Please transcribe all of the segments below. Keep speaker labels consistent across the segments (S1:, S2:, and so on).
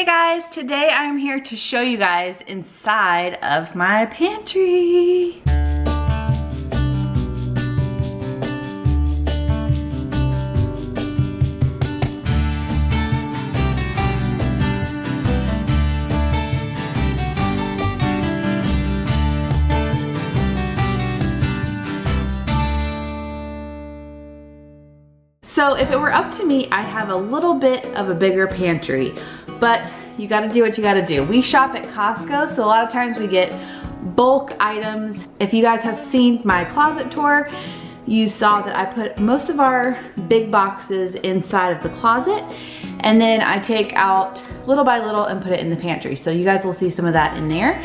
S1: Hey guys, today I'm here to show you guys inside of my pantry. So if it were up to me, I'd have a little bit of a bigger pantry, but you gotta do what you gotta do. We shop at Costco, so a lot of times we get bulk items. If you guys have seen my closet tour, you saw that I put most of our big boxes inside of the closet, and then I take out little by little and put it in the pantry. So you guys will see some of that in there.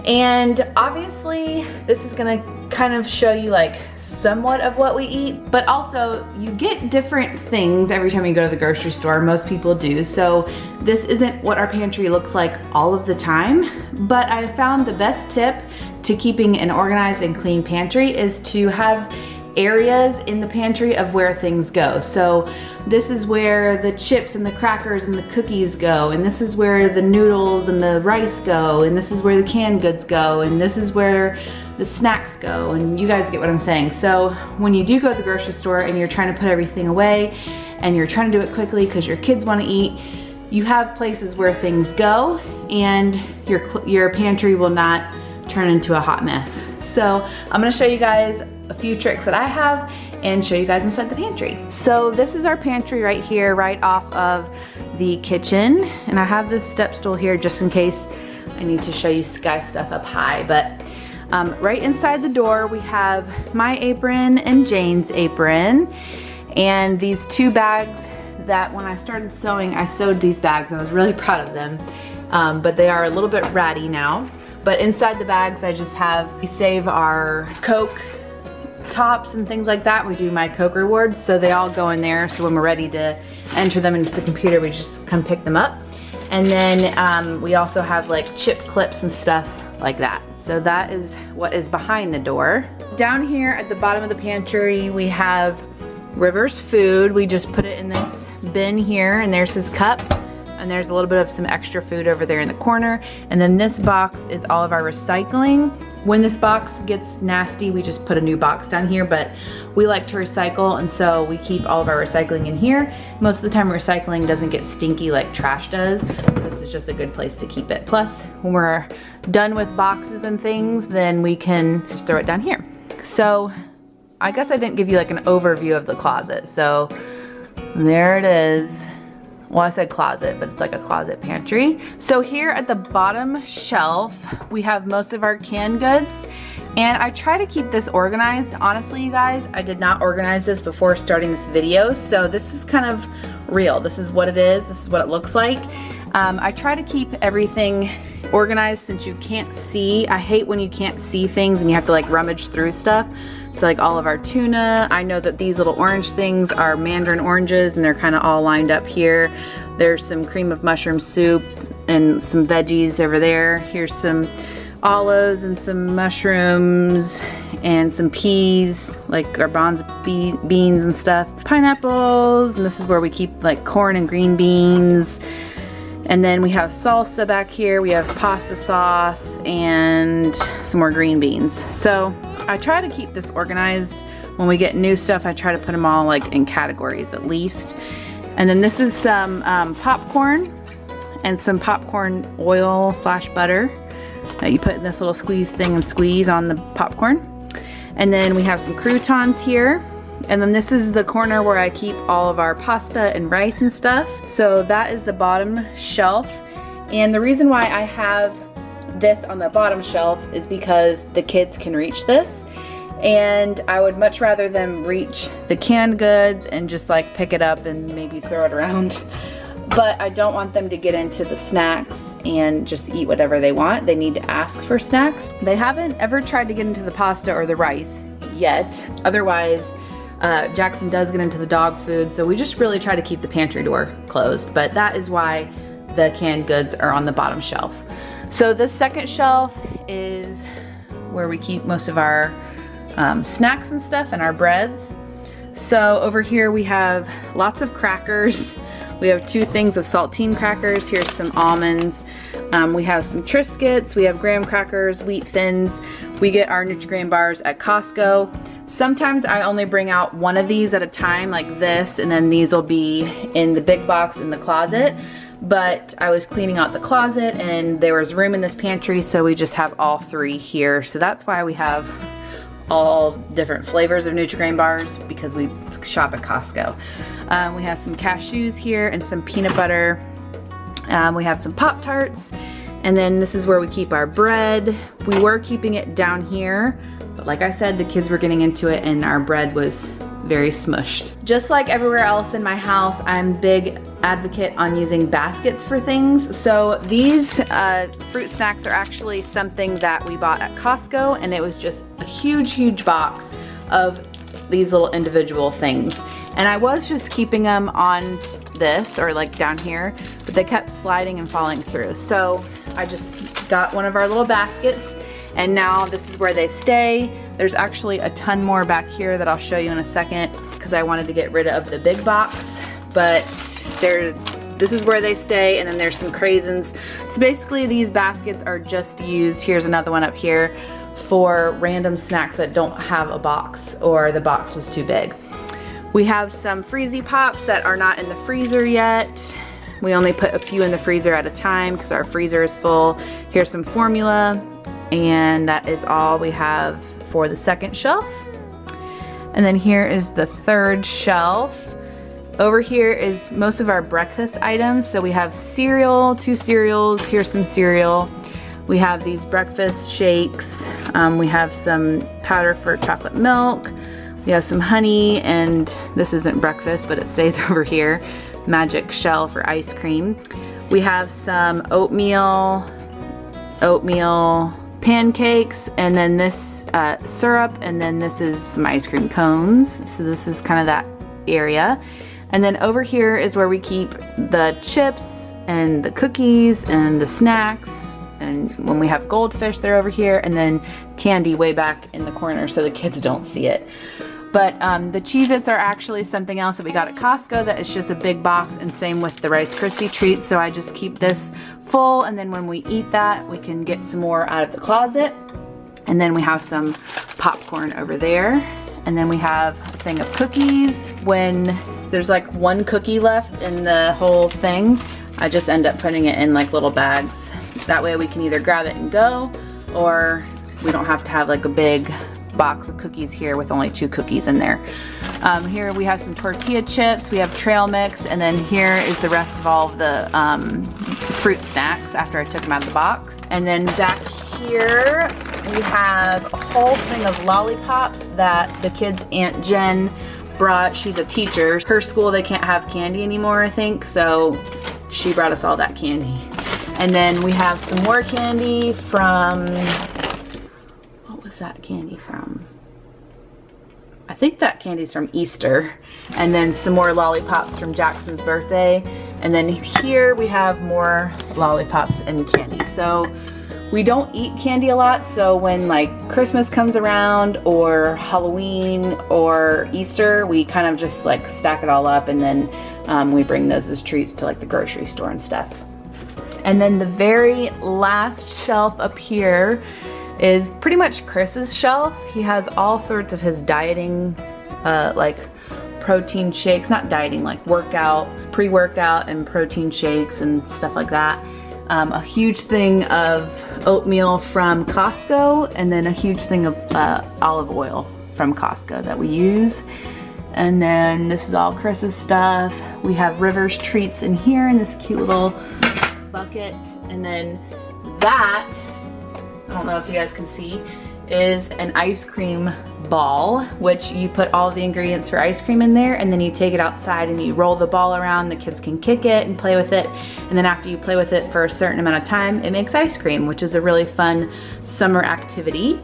S1: And obviously, this is gonna kind of show you like somewhat of what we eat, but also you get different things every time you go to the grocery store. Most people do. So this isn't what our pantry looks like all of the time, but I found the best tip to keeping an organized and clean pantry is to have areas in the pantry of where things go. So this is where the chips and the crackers and the cookies go, and this is where the noodles and the rice go, and this is where the canned goods go, and this is where the snacks go, and you guys get what I'm saying. So when you do go to the grocery store and you're trying to put everything away and you're trying to do it quickly because your kids want to eat, you have places where things go and your pantry will not turn into a hot mess. So I'm gonna show you guys a few tricks that I have and show you guys inside the pantry. So this is our pantry right here, right off of the kitchen. And I have this step stool here just in case I need to show you guys stuff up high. But right inside the door, we have my apron and Jane's apron. And these two bags that when I started sewing, I sewed these bags. I was really proud of them, but they are a little bit ratty now. But inside the bags, I just have, we save our Coke tops and things like that. We do my Coke rewards, so they all go in there. So when we're ready to enter them into the computer, we just come pick them up. And then we also have like chip clips and stuff like that. So that is what is behind the door. Down here at the bottom of the pantry, we have River's food. We just put it in this bin here, and there's his cup. And there's a little bit of some extra food over there in the corner. And then this box is all of our recycling. When this box gets nasty, we just put a new box down here, but we like to recycle, and so we keep all of our recycling in here. Most of the time recycling doesn't get stinky like trash does. This is just a good place to keep it. Plus, when we're done with boxes and things, then we can just throw it down here. So I guess I didn't give you like an overview of the closet. So there it is. Well, I said closet, but it's like a closet pantry. So here at the bottom shelf, we have most of our canned goods. And I try to keep this organized. Honestly, you guys, I did not organize this before starting this video. So this is kind of real. This is what it is. This is what it looks like. I try to keep everything organized since you can't see. I hate when you can't see things and you have to like rummage through stuff. So like all of our tuna, I know that these little orange things are mandarin oranges and they're kind of all lined up here. There's some cream of mushroom soup and some veggies over there. Here's some olives and some mushrooms and some peas, like garbanzo beans and stuff. Pineapples, and this is where we keep like corn and green beans. And then we have salsa back here. We have pasta sauce and some more green beans. So I try to keep this organized. When we get new stuff, I try to put them all like in categories at least. And then this is some popcorn and some popcorn oil / butter that you put in this little squeeze thing and squeeze on the popcorn. And then we have some croutons here. And then this is the corner where I keep all of our pasta and rice and stuff. So that is the bottom shelf. And the reason why I have this on the bottom shelf is because the kids can reach this. And I would much rather them reach the canned goods and just like pick it up and maybe throw it around. But I don't want them to get into the snacks and just eat whatever they want. They need to ask for snacks. They haven't ever tried to get into the pasta or the rice yet. Otherwise, Jackson does get into the dog food, so we just really try to keep the pantry door closed. But that is why the canned goods are on the bottom shelf. So this second shelf is where we keep most of our snacks and stuff and our breads. So over here we have lots of crackers. We have 2 things of saltine crackers. Here's some almonds. We have some Triscuits. We have graham crackers, wheat thins. We get our Nutri-Grain bars at Costco. Sometimes I only bring out 1 of these at a time, like this, and then these will be in the big box in the closet. But I was cleaning out the closet and there was room in this pantry, so we just have all 3 here. So that's why we have all different flavors of Nutri-Grain bars, because we shop at Costco. We have some cashews here and some peanut butter. We have some Pop-Tarts, and then this is where we keep our bread. We were keeping it down here, but like I said, the kids were getting into it and our bread was very smushed. Just like everywhere else in my house, I'm a big advocate on using baskets for things. So these fruit snacks are actually something that we bought at Costco, and it was just a huge box of these little individual things. And I was just keeping them on this, or like down here, but they kept sliding and falling through. So I just got one of our little baskets, and now this is where they stay. There's actually a ton more back here that I'll show you in a second, because I wanted to get rid of the big box, but this is where they stay, and then there's some craisins. So basically these baskets are just used, here's another one up here, for random snacks that don't have a box or the box was too big. We have some Freezy Pops that are not in the freezer yet. We only put a few in the freezer at a time because our freezer is full. Here's some formula, and that is all we have for the second shelf. And then here is the third shelf. Over here is most of our breakfast items. So we have cereal, 2 cereals, here's some cereal. We have these breakfast shakes. We have some powder for chocolate milk. We have some honey, and this isn't breakfast, but it stays over here. Magic shell for ice cream. We have some oatmeal pancakes, and then this syrup, and then this is some ice cream cones. So this is kind of that area. And then over here is where we keep the chips and the cookies and the snacks. And when we have goldfish, they're over here, and then candy way back in the corner so the kids don't see it. But the Cheez-Its are actually something else that we got at Costco that is just a big box, and same with the Rice Krispie treats. So I just keep this full, and then when we eat that, we can get some more out of the closet. And then we have some popcorn over there. And then we have a thing of cookies. When there's like 1 cookie left in the whole thing, I just end up putting it in like little bags. That way we can either grab it and go, or we don't have to have like a big box of cookies here with only 2 cookies in there. Here we have some tortilla chips, we have trail mix, and then here is the rest of all of the fruit snacks after I took them out of the box. And then back here we have a whole thing of lollipops that the kids' Aunt Jen brought. She's a teacher. Her school, they can't have candy anymore, I think, so she brought us all that candy. And then we have some more candy from, what was that candy from? I think that candy's from Easter. And then some more lollipops from Jackson's birthday. And then here we have more lollipops and candy. So we don't eat candy a lot, so when like Christmas comes around or Halloween or Easter, we kind of just like stack it all up, and then we bring those as treats to like the grocery store and stuff. And then the very last shelf up here is pretty much Chris's shelf. He has all sorts of his dieting, like protein shakes, not dieting, like workout, pre-workout and protein shakes and stuff like that. A huge thing of oatmeal from Costco, and then a huge thing of olive oil from Costco that we use. And then this is all Chris's stuff. We have Rivers treats in here in this cute little bucket. And then that, I don't know if you guys can see, is an ice cream ball, which you put all the ingredients for ice cream in there, and then you take it outside and you roll the ball around. The kids can kick it and play with it, and then after you play with it for a certain amount of time, it makes ice cream, which is a really fun summer activity.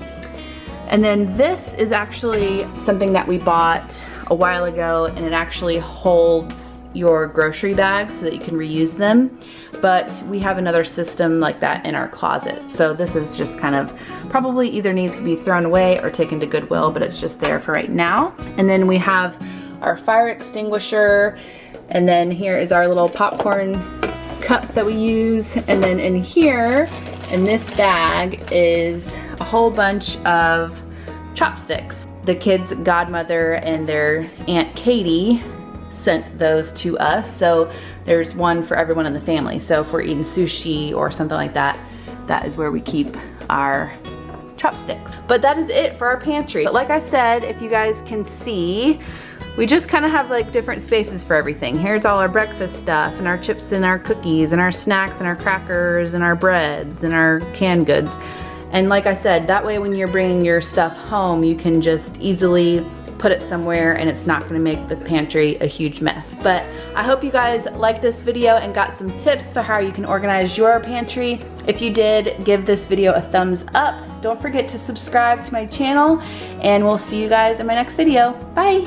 S1: And then this is actually something that we bought a while ago, and it actually holds your grocery bags so that you can reuse them. But we have another system like that in our closet. So this is just kind of probably either needs to be thrown away or taken to Goodwill, but it's just there for right now. And then we have our fire extinguisher. And then here is our little popcorn cup that we use. And then in here, in this bag, is a whole bunch of chopsticks. The kids' godmother and their Aunt Katie sent those to us. So there's one for everyone in the family. So if we're eating sushi or something like that, that is where we keep our chopsticks. But that is it for our pantry. But like I said, if you guys can see, we just kind of have like different spaces for everything. Here's all our breakfast stuff and our chips and our cookies and our snacks and our crackers and our breads and our canned goods. And like I said, that way when you're bringing your stuff home, you can just easily put it somewhere and it's not gonna make the pantry a huge mess. But I hope you guys liked this video and got some tips for how you can organize your pantry. If you did, give this video a thumbs up. Don't forget to subscribe to my channel, and we'll see you guys in my next video. Bye.